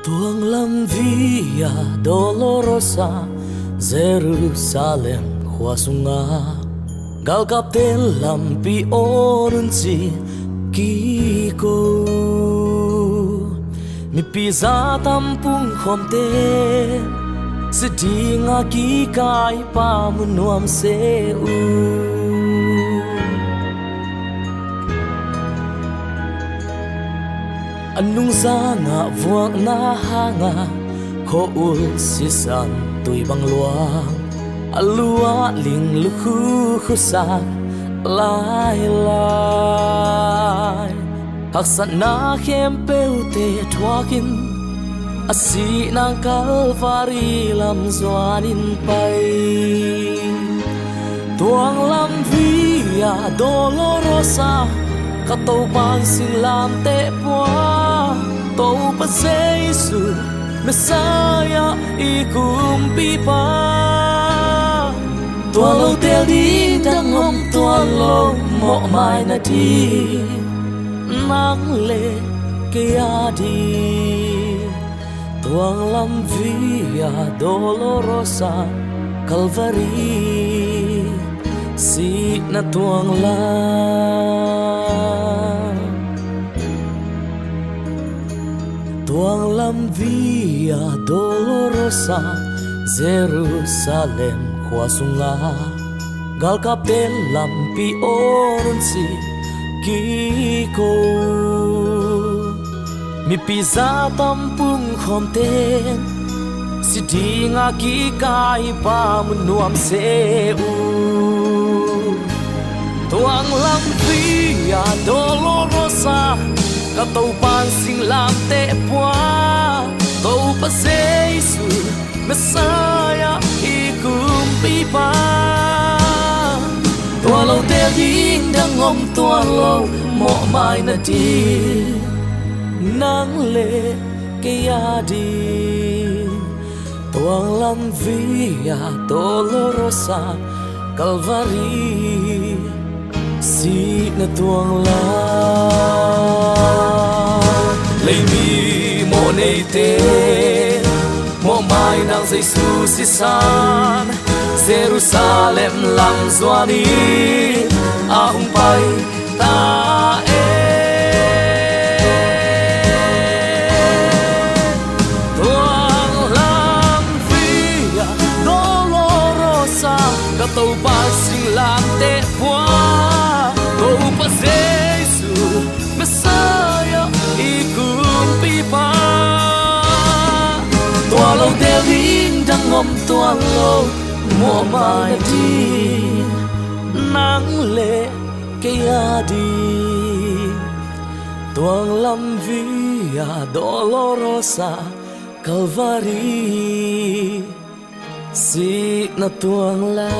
Tuang lam via dolorosa Jerusalem huasunga gal kapten lampi orunsi kiko mi pisa tampung khomte sedinga ki kai pa munuam seu anung zanga vuak na hanga ko ul sisan tui bang luang alua ling lukhu khusak lai lai haksan na khem peute thwakin asi nang kalvari lam zwanin pai tuang lam via dolorosa katau pan sing lam te pua tau pa Jesu Messiah ikum pipa tua lo tel di dang om tua lo mo mai na di nang le ke adi tuang lam via dolorosa Calvary si na tuang tuang lam via dolorosa Jerusalem huasunga gal kapten lampi orunsi kiko mi pisa tampung khomten sidinga ki kai pa munuam seu tuang lam via dolorosa katau pan sing lam te pua tau pa Jesu Messiah ikum pipa tua lo te ding dang om tua lo mo mai na di nang le ke adi tuang lam via dolorosa Calvary si na tuang la lấy mi mo nei te mo mai nang Jesu si san Jerusalem lam zwani ahung pai ta tuang lam via dolorosa katau pa sing lam te pua tau pa Jesu Messiah ikum pipa tua lo te ling dang om tua lo mo mai di nang le ke adi tuang lam via dolorosa Calvary si na tuang la